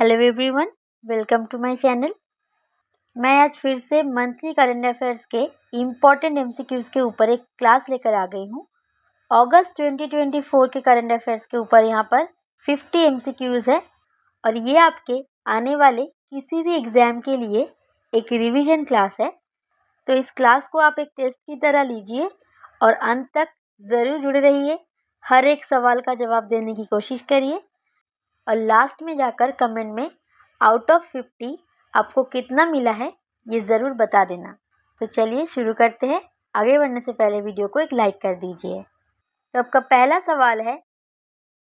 Hello everyone, welcome to my channel. मैं आज फिर से मंथली करंट अफेयर्स के इम्पॉर्टेंट एमसीक्यूज़ के ऊपर एक क्लास लेकर आ गई हूँ। अगस्त 2024 के करंट अफेयर्स के ऊपर यहाँ पर 50 एमसीक्यूज़ है और ये आपके आने वाले किसी भी एग्ज़ाम के लिए एक रिवीजन क्लास है। तो इस क्लास को आप एक टेस्ट की तरह लीजिए और अंत तक ज़रूर जुड़े रहिए। हर एक सवाल का जवाब देने की कोशिश करिए और लास्ट में जाकर कमेंट में आउट ऑफ 50 आपको कितना मिला है ये ज़रूर बता देना। तो चलिए शुरू करते हैं। आगे बढ़ने से पहले वीडियो को एक लाइक कर दीजिए। तो आपका पहला सवाल है,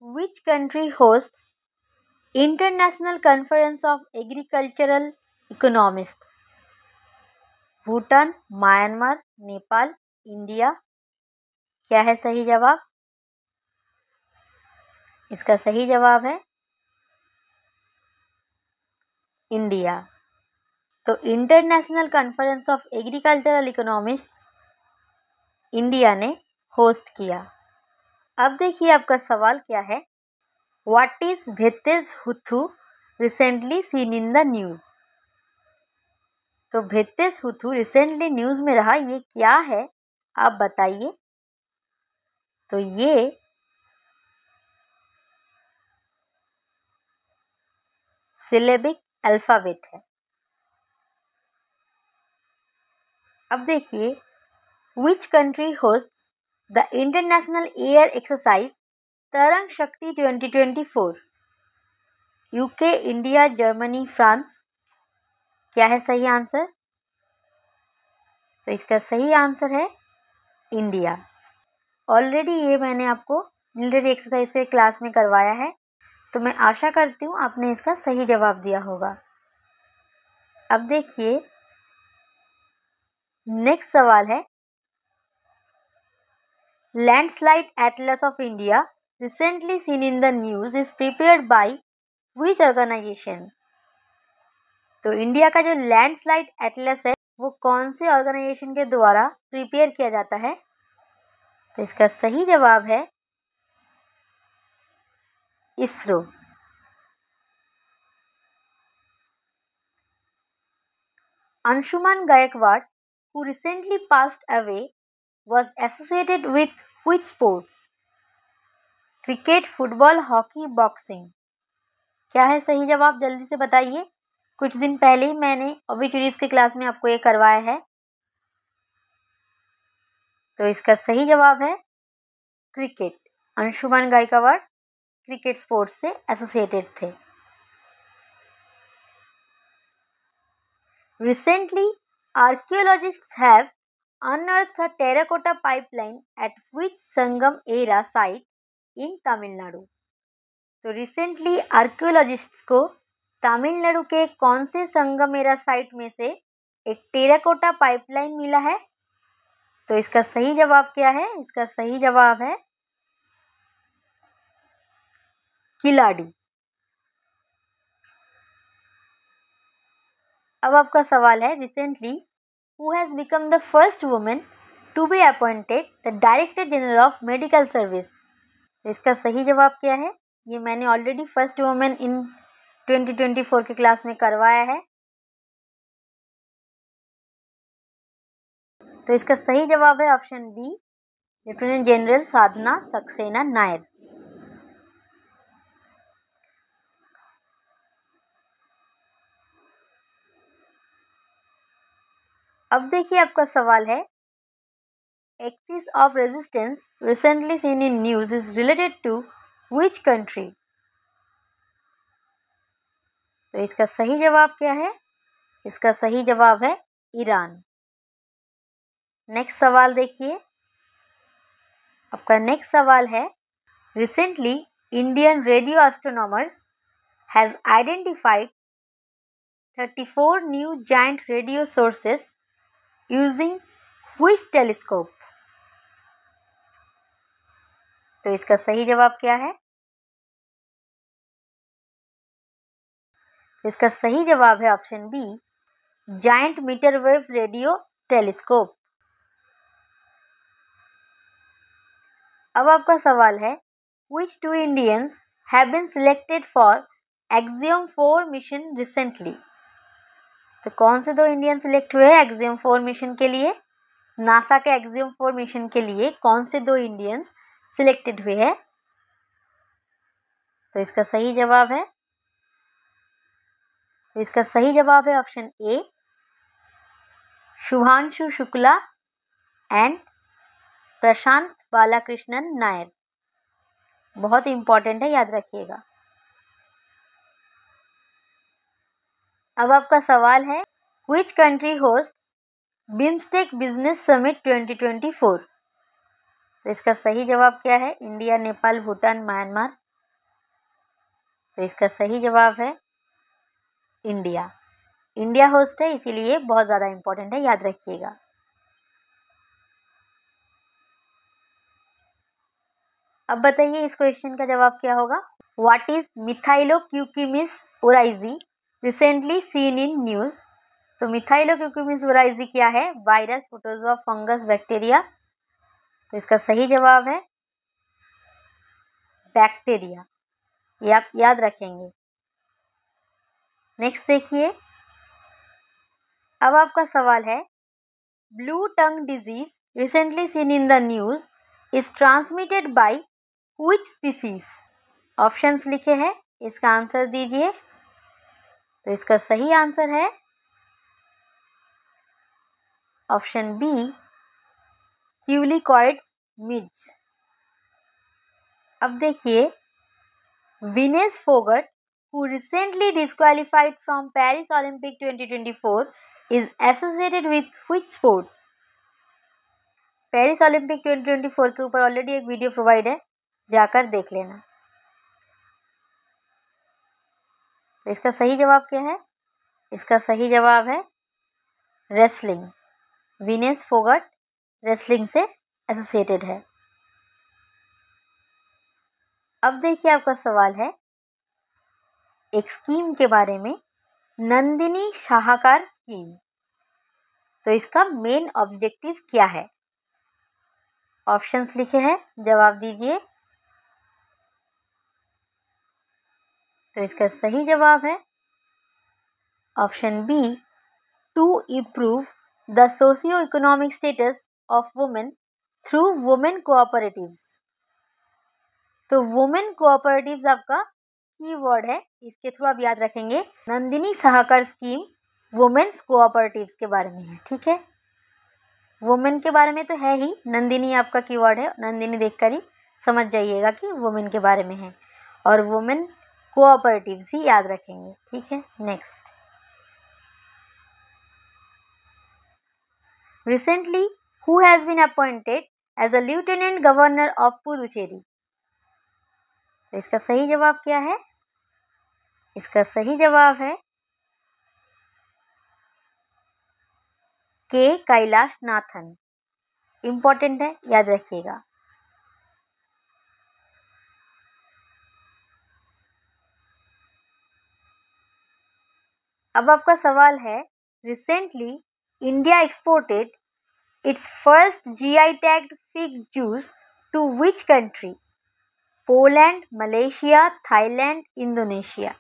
which country hosts international conference of agricultural economists? Bhutan, Myanmar, Nepal, India. क्या है सही जवाब? इसका सही जवाब है इंडिया। तो international conference of agricultural economists India ने होस्ट किया। अब देखिए आपका सवाल क्या है, व्हाट इज भेत्तेस हुथु recently seen in the news? तो भेत्तेस हुथु रिसेंटली न्यूज में रहा, ये क्या है आप बताइए। तो ये सिलेबिक अल्फाबेट है। अब देखिए, which country hosts the international air exercise तरंग शक्ति 2024? UK, India, Germany, France. क्या है सही आंसर? तो इसका सही आंसर है इंडिया। ऑलरेडी ये मैंने आपको मिलिट्री एक्सरसाइज के क्लास में करवाया है, तो मैं आशा करती हूँ आपने इसका सही जवाब दिया होगा। अब देखिए नेक्स्ट सवाल है, landslide atlas of India recently seen in the news is prepared by which organisation? तो इंडिया का जो लैंडस्लाइड एटलस है वो कौन से ऑर्गेनाइजेशन के द्वारा प्रिपेयर किया जाता है? तो इसका सही जवाब है ISRO. Anshuman Gaikwad, who recently passed away, was associated with which sports? Cricket, football, hockey, boxing. क्या है सही जवाब? जल्दी से बताइए। कुछ दिन पहले ही मैंने ओबिचुरीज के क्लास में आपको ये करवाया है। तो इसका सही जवाब है cricket. Anshuman Gaikwad cricket sports से एसोसिएटेड थे। Recently, archaeologists have unearthed a terracotta pipeline at which Sangam era site in Tamil Nadu? तो रिसेंटली आर्कियोलॉजिस्ट्स को तमिलनाडु के कौन से संगमेरा साइट में से एक टेराकोटा पाइपलाइन मिला है? तो इसका सही जवाब क्या है? इसका सही जवाब है किलाड़ी। अब आपका सवाल है, recently who has become the first women to be appointed the director general of medical service? इसका सही जवाब क्या है? ये मैंने ऑलरेडी फर्स्ट वुमेन इन 2024 के क्लास में करवाया है। तो इसका सही जवाब है option B, lieutenant general Sadhana Saxena Nair. अब देखिए आपका सवाल है, axis of resistance recently seen in news is related to which country? तो इसका सही जवाब क्या है? इसका सही जवाब है ईरान। नेक्स्ट सवाल देखिए, आपका नेक्स्ट सवाल है, recently Indian radio astronomers has identified 34 new giant radio sources using which telescope? तो इसका सही जवाब क्या है? तो इसका सही जवाब है option B, giant metre wave radio telescope. अब आपका सवाल है, which two Indians have been selected for axiom 4 mission recently. तो कौन से 2 इंडियन सिलेक्ट हुए हैं एक्सियम 4 मिशन के लिए? नासा के एक्सियम 4 मिशन के लिए कौन से 2 इंडियंस सिलेक्टेड हुए हैं? तो इसका सही जवाब है option A, Shubhanshu Shukla and Prashant Balakrishnan Nair. बहुत इंपॉर्टेंट है, याद रखिएगा। अब आपका सवाल है, which country hosts BIMSTEC business summit 2024? तो इसका सही जवाब क्या है? India, Nepal, Bhutan, Myanmar. तो इसका सही जवाब है इंडिया। इंडिया होस्ट है, इसीलिए बहुत ज़्यादा इंपॉर्टेंट है, याद रखिएगा। अब बताइए इस क्वेश्चन का जवाब क्या होगा? What is Methylocucumis oryzae recently seen in news? तो मिथाइलोक्यूकिमिस ओराइजी क्या है? Virus, protozoa, fungus, bacteria. तो इसका सही जवाब है बैक्टीरिया। ये आप याद रखेंगे। नेक्स्ट देखिए, अब आपका सवाल है, blue tongue disease recently seen in the news is transmitted by which species? Options लिखे हैं, इसका आंसर दीजिए। तो इसका सही आंसर है ऑप्शन बी, क्यूलिकॉइड्स मिड्स। अब देखिए, Vinesh Phogat who recently disqualified from Paris Olympic 2024 is associated with which sports? Paris Olympic 2024 के ऊपर ऑलरेडी एक वीडियो प्रोवाइड है, जाकर देख लेना। तो इसका सही जवाब क्या है? इसका सही जवाब है रेसलिंग। विनेस फोगट रेसलिंग से एसोसिएटेड है। अब देखिए आपका सवाल है, एक स्कीम के बारे में, नंदिनी शाहकार स्कीम। तो इसका मेन ऑब्जेक्टिव क्या है? ऑप्शंस लिखे हैं, जवाब दीजिए। तो इसका सही जवाब है option B, to improve the socio economic status of women through women cooperatives. तो वुमेन कोऑपरेटिव्स आपका कीवर्ड है, इसके थ्रू आप याद रखेंगे। Nandini Sahakar scheme women's cooperatives के बारे में है, ठीक है। वुमेन के बारे में तो है ही, नंदिनी आपका कीवर्ड है, नंदिनी देखकर ही समझ जाइएगा कि वुमेन के बारे में है, और वुमेन कोऑपरेटिव्स भी याद रखेंगे, ठीक है। Next, recently who has been appointed as a lieutenant governor of Puducherry? तो इसका सही जवाब क्या है? इसका सही जवाब है के कैलाश नाथन। इंपॉर्टेंट है, याद रखिएगा। अब आपका सवाल है, recently India exported its first GI tagged fig juice to which country? Poland, Malaysia, Thailand, Indonesia.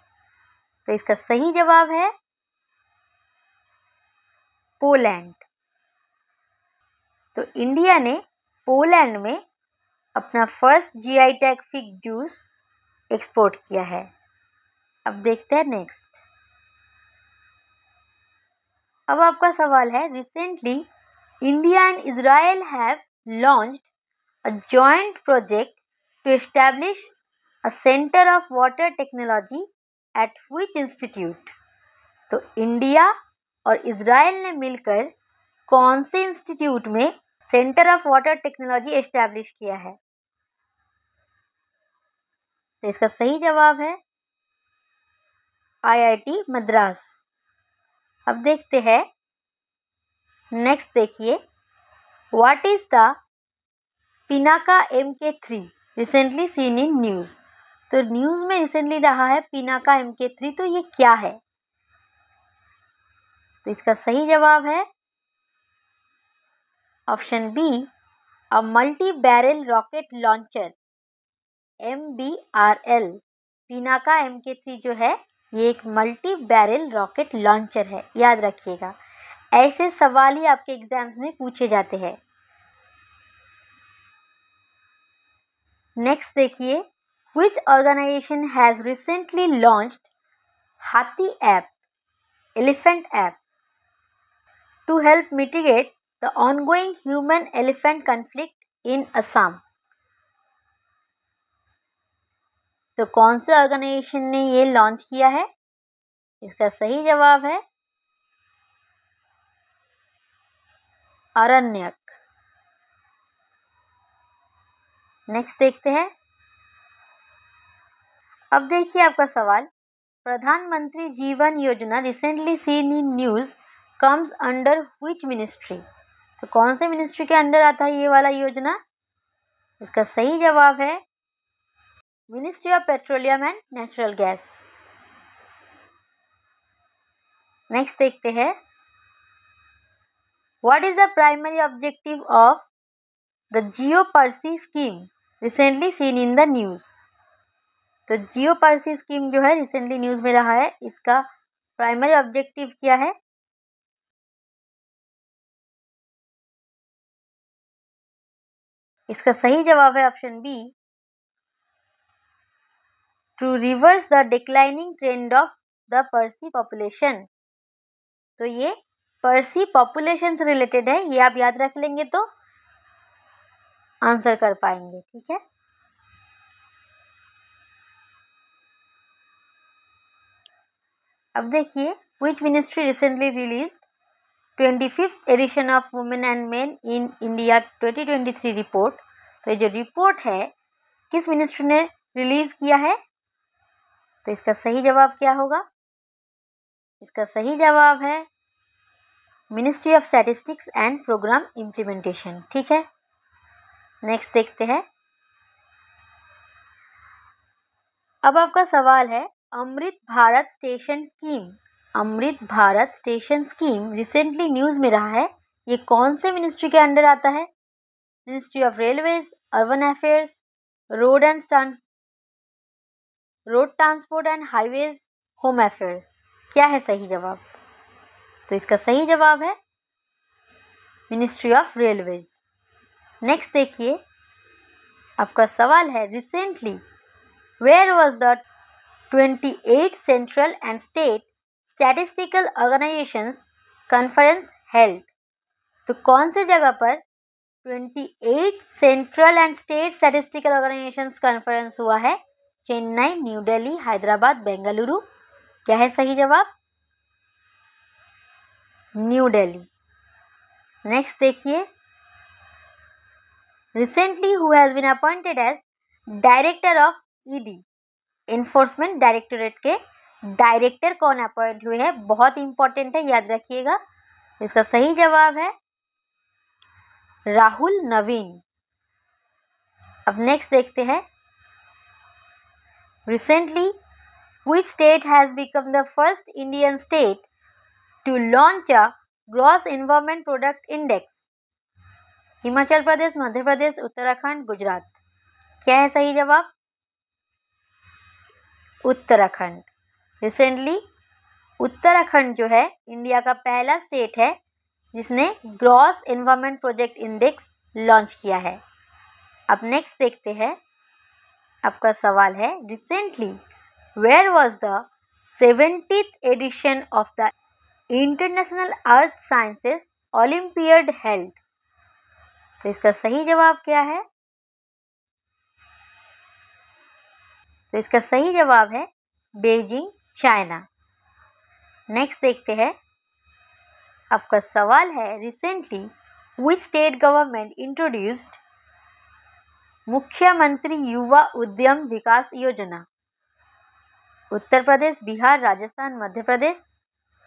तो इसका सही जवाब है पोलैंड। तो इंडिया ने पोलैंड में अपना first GI tag fig juice export किया है। अब देखते हैं नेक्स्ट। अब आपका सवाल है, recently India and Israel have launched a joint project to establish a centre of water technology at which institute? तो इंडिया और इजराइल ने मिलकर कौन से इंस्टीट्यूट में centre of water technology establish किया है? तो इसका सही जवाब है आईआईटी मद्रास। अब देखते हैं नेक्स्ट। देखिए, what is the Pinaka MK3 recently seen in news? तो न्यूज में रिसेंटली रहा है पिनाका MK3, तो ये क्या है? तो इसका सही जवाब है option B, a multi barrel rocket launcher MBRL। Pinaka MK3 जो है ये एक मल्टी बैरल रॉकेट लॉन्चर है, याद रखिएगा। ऐसे सवाल ही आपके एग्जाम्स में पूछे जाते हैं। नेक्स्ट देखिए, which organization has recently launched हाथी app, elephant app to help mitigate the ongoing human-elephant conflict in Assam? तो कौन से ऑर्गेनाइजेशन ने ये लॉन्च किया है? इसका सही जवाब है अरण्यक। नेक्स्ट देखते हैं। अब देखिए आपका सवाल, प्रधानमंत्री जीवन योजना recently seen in news comes under which ministry? तो कौन से मिनिस्ट्री के अंडर आता है ये वाला योजना? इसका सही जवाब है ministry of petroleum and natural gas. Next देखते हैं, what is the primary objective of the Jio pursed scheme recently seen in the news? तो जियो पर्सी स्कीम जो है रिसेंटली न्यूज में रहा है, इसका प्राइमरी ऑब्जेक्टिव क्या है? इसका सही जवाब है option B, to reverse the declining trend of the Parsi population. तो ये पर्सी पॉपुलेशन से रिलेटेड है, ये आप याद रख लेंगे तो आंसर कर पाएंगे। ठीक है, अब देखिए, which ministry recently released 25th edition of Women and Men in India 2023 report? तो ये जो रिपोर्ट है किस मिनिस्ट्री ने रिलीज किया है? तो इसका सही जवाब क्या होगा? इसका सही जवाब है ministry of statistics and programme implementation. ठीक है, नेक्स्ट देखते हैं। अब आपका सवाल है, Amrit Bharat station scheme, Amrit Bharat station scheme recently news में रहा है, ये कौन से मिनिस्ट्री के अंडर आता है? Ministry of railways, urban affairs, road transport and highways, home affairs. क्या है सही जवाब? तो इसका सही जवाब है मिनिस्ट्री ऑफ रेलवेज। नेक्स्ट देखिए, आपका सवाल है, recently where was the 28 central and state statistical organisations conference held? तो कौन से जगह पर 28 central and state statistical organisations conference हुआ है? चेन्नई, न्यू दिल्ली, हैदराबाद, बेंगलुरु। क्या है सही जवाब? न्यू दिल्ली। नेक्स्ट देखिए, recently who has been appointed as director of ED, enforcement directorate के डायरेक्टर कौन अपॉइंट हुए हैं? बहुत इंपॉर्टेंट है, याद रखिएगा। इसका सही जवाब है राहुल नवीन। अब नेक्स्ट देखते हैं, recently which state has become the first Indian state to launch a gross environment product index? Himachal Pradesh, Madhya Pradesh, Uttarakhand, Gujarat. क्या है सही जवाब? उत्तराखंड। रिसेंटली उत्तराखंड जो है इंडिया का पहला स्टेट है जिसने gross environment project index launch किया है। अब नेक्स्ट देखते हैं, आपका सवाल है, recently where was the 70th edition of the international earth sciences olympiad held? तो इसका सही जवाब क्या है? तो इसका सही जवाब है बेजिंग, चाइना। नेक्स्ट देखते हैं, आपका सवाल है, recently which state government introduced मुख्यमंत्री युवा उद्यम विकास योजना? उत्तर प्रदेश, बिहार, राजस्थान, मध्य प्रदेश।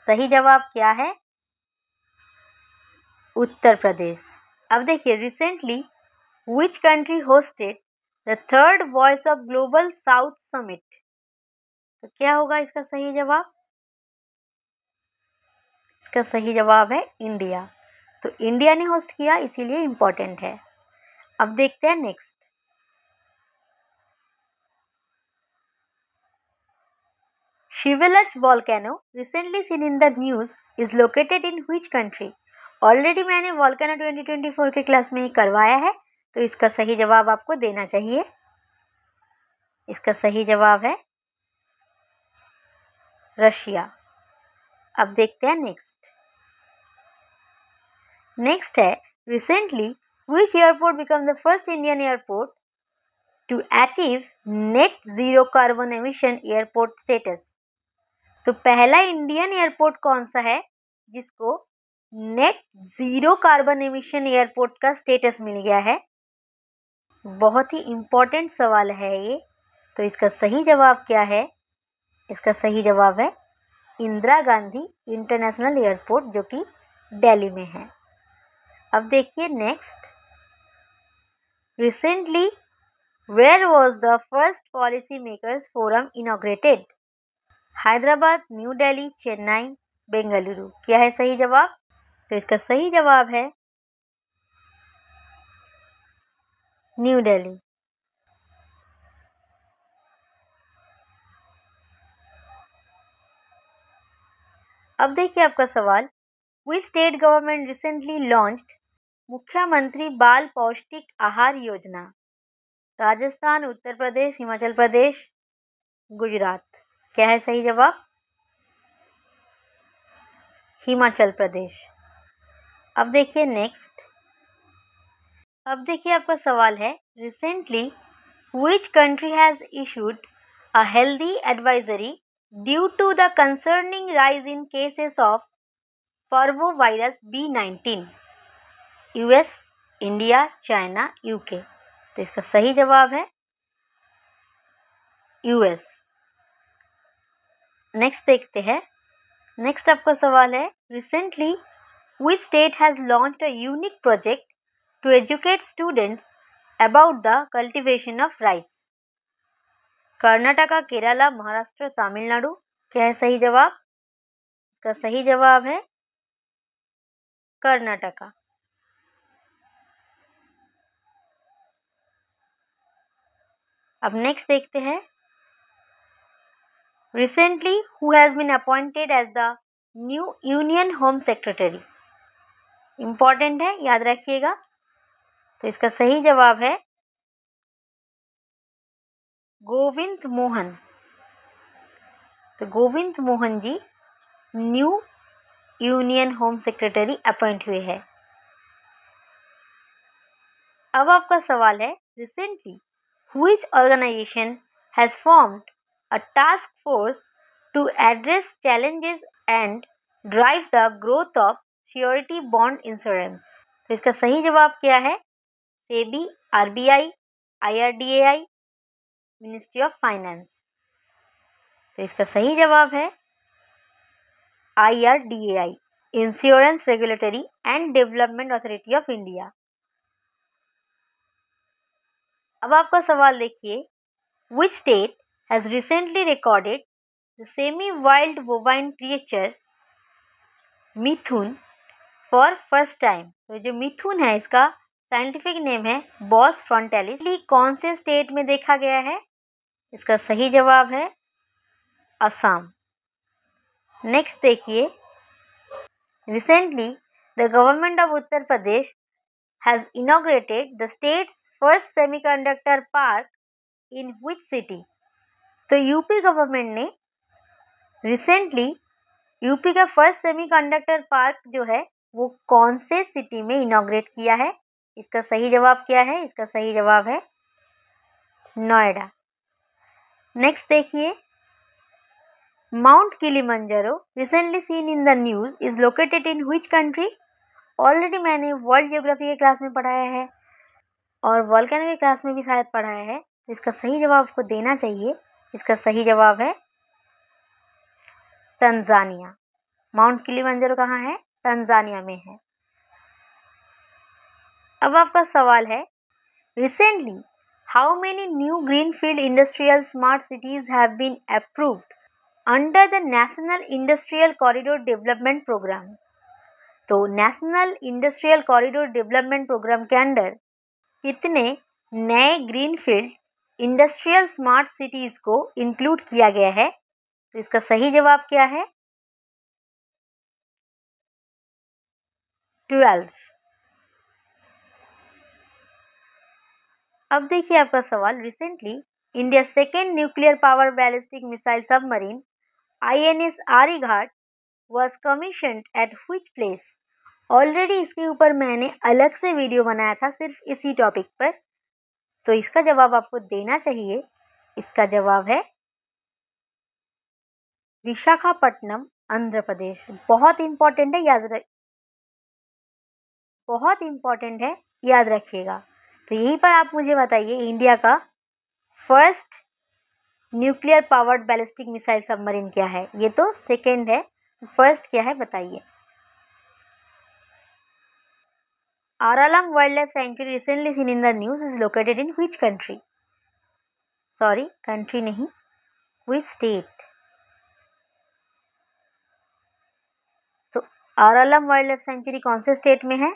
सही जवाब क्या है? उत्तर प्रदेश। अब देखिए, recently which country hosted the third voice of global south summit? तो क्या होगा इसका सही जवाब? इसका सही जवाब है इंडिया। तो इंडिया ने होस्ट किया, इसीलिए इंपॉर्टेंट है। अब देखते हैं next, Shivalach volcano recently seen in the news is located in which country? Already मैंने वॉल्केनो 2024 के क्लास में करवाया है, तो इसका सही जवाब आपको देना चाहिए। इसका सही जवाब है रशिया। अब देखते हैं नेक्स्ट है recently which airport became the first Indian airport to achieve net zero carbon emission airport status? तो पहला इंडियन एयरपोर्ट कौन सा है जिसको net zero carbon emission airport का स्टेटस मिल गया है? बहुत ही इंपॉर्टेंट सवाल है ये। तो इसका सही जवाब क्या है? इसका सही जवाब है इंदिरा गांधी इंटरनेशनल एयरपोर्ट, जो कि दिल्ली में है। अब देखिए next, recently where was the first policy makers forum inaugurated? Hyderabad, new Delhi, Chennai, Bengaluru. क्या है सही जवाब? तो इसका सही जवाब है न्यू दिल्ली। अब देखिए आपका सवाल, which state government recently launched मुख्यमंत्री बाल पौष्टिक आहार योजना? राजस्थान, उत्तर प्रदेश, हिमाचल प्रदेश, गुजरात। क्या है सही जवाब? हिमाचल प्रदेश। अब देखिए नेक्स्ट, अब देखिए आपका सवाल है, recently which country has issued a healthy advisory due to the concerning rise in cases of parvovirus B19? US, India, China, UK. तो इसका सही जवाब है यूएस। नेक्स्ट देखते हैं, नेक्स्ट आपका सवाल है, recently which state has launched a unique project to educate students about the cultivation of rice? Karnataka, Kerala, Maharashtra, Tamil Nadu. क्या है सही जवाब? इसका सही जवाब है कर्नाटका। अब नेक्स्ट देखते हैं, recently who has been appointed as the new union home secretary? Important है, याद रखिएगा। तो इसका सही जवाब है गोविंद मोहन। तो Govind Mohan ji new union home secretary appoint हुए हैं। अब आपका सवाल है, recently which organization has formed a task force to address challenges and drive the growth of surety bond insurance? तो इसका सही जवाब क्या है? SEBI, RBI, IRDAI, ministry of finance. तो इसका सही जवाब है IRDAI, insurance regulatory and development authority of India. अब आपका सवाल देखिए, which state has recently recorded the semi-wild bovine creature Mithun for first time? तो जो मिथुन है इसका साइंटिफिक नेम है बॉस फ्रंटालिस। कौन से स्टेट में देखा गया है? इसका सही जवाब है असम। नेक्स्ट देखिए, recently the government of Uttar Pradesh has inaugurated the state's first semiconductor park in which city? तो यूपी गवर्नमेंट ने रिसेंटली यूपी का फर्स्ट सेमीकंडक्टर पार्क जो है वो कौन से सिटी में इनॉग्रेट किया है? इसका सही जवाब क्या है? इसका सही जवाब है नोएडा। नेक्स्ट देखिए, mount Kilimanjaro recently seen in the news is located in which country? Already मैंने वर्ल्ड ज्योग्राफी के क्लास में पढ़ाया है और वोल्केनो के क्लास में भी शायद पढ़ाया है, तो इसका सही जवाब आपको देना चाहिए। इसका सही जवाब है तंजानिया। माउंट किलिमंजारो कहाँ है? तंजानिया में है। अब आपका सवाल है, recently how many new greenfield industrial smart cities have been approved under the national industrial corridor development programme? तो national industrial corridor development programme के अंडर कितने नए ग्रीनफील्ड इंडस्ट्रियल स्मार्ट सिटीज को इंक्लूड किया गया है? तो इसका सही जवाब क्या है? 12। अब देखिए आपका सवाल। Recently India second nuclear power ballistic missile submarine INS Aryaghat was commissioned at which place? Already इसके ऊपर मैंने अलग से वीडियो बनाया था सिर्फ इसी टॉपिक पर, तो इसका जवाब आपको देना चाहिए। इसका जवाब है विशाखापट्टनम, आंध्र प्रदेश। बहुत इंपॉर्टेंट है, याद रखिएगा। तो यहीं पर आप मुझे बताइए, इंडिया का first nuclear powered ballistic missile submarine क्या है? ये तो सेकेंड है, तो फर्स्ट क्या है बताइए। Aralam Wildlife Sanctuary recently seen in the news is located in which country? Sorry, country नहीं, which state? तो Aralam Wildlife Sanctuary कौन से स्टेट में है?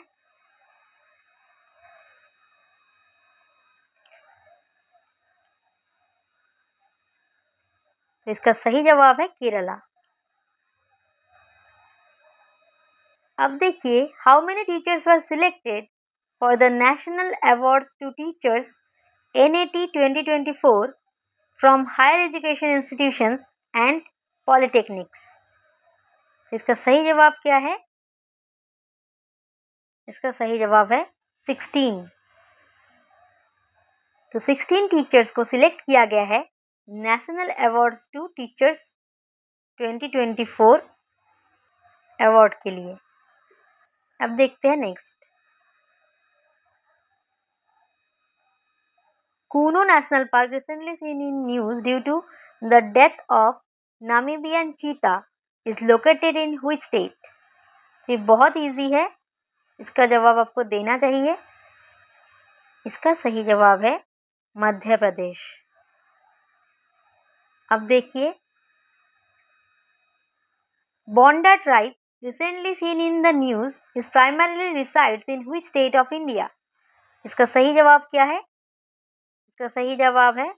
तो इसका सही जवाब है केरला। अब देखिए, how many teachers were selected for the national awards to teachers NAT 2024 from higher education institutions and polytechnics? इसका सही जवाब क्या है? इसका सही जवाब है 16। तो 16 टीचर्स को सिलेक्ट किया गया है national awards to teachers 2024 award के लिए। अब देखते हैं next. Kuno National Park recently seen in news due to the death of Namibian cheetah is located in which state? ये बहुत इजी है, इसका जवाब आपको देना चाहिए। इसका सही जवाब है मध्य प्रदेश। अब देखिए, Bonda tribe recently seen in the news is primarily resides in which state of India? इसका सही जवाब क्या है? इसका सही जवाब है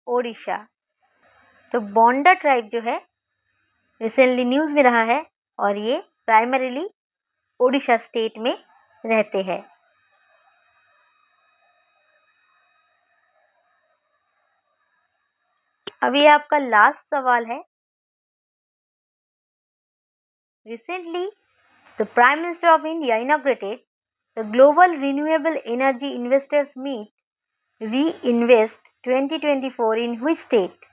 ओडिशा। तो बोंडा ट्राइब जो है रिसेंटली न्यूज में रहा है और ये प्राइमरीली ओडिशा स्टेट में रहते हैं। अब ये आपका लास्ट सवाल है। Recently the prime minister of India inaugurated the global renewable energy investors meet RE-Invest 2024 in which state?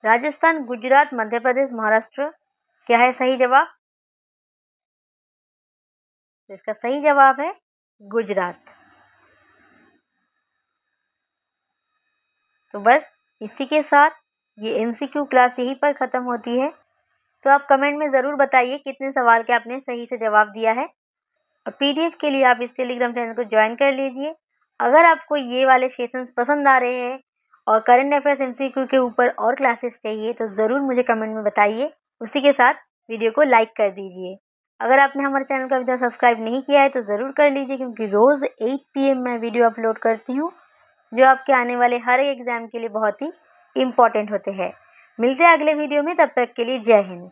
Rajasthan, Gujarat, Madhya Pradesh, Maharashtra. क्या है सही जवाब? इसका सही जवाब है गुजरात। तो बस इसी के साथ ये MCQ क्लास यहीं पर ख़त्म होती है। तो आप कमेंट में ज़रूर बताइए कितने सवाल के आपने सही से जवाब दिया है, और PDF के लिए आप इस टेलीग्राम चैनल को ज्वाइन कर लीजिए। अगर आपको ये वाले सेशंस पसंद आ रहे हैं और करंट अफेयर्स MCQ के ऊपर और क्लासेस चाहिए तो ज़रूर मुझे कमेंट में बताइए। उसी के साथ वीडियो को लाइक कर दीजिए। अगर आपने हमारे चैनल को अभी तक सब्सक्राइब नहीं किया है तो ज़रूर कर लीजिए, क्योंकि रोज़ 8 PM मैं वीडियो अपलोड करती हूँ जो आपके आने वाले हर एक एग्ज़ाम के लिए बहुत ही इम्पॉर्टेंट होते हैं। मिलते हैं अगले वीडियो में, तब तक के लिए जय हिंद।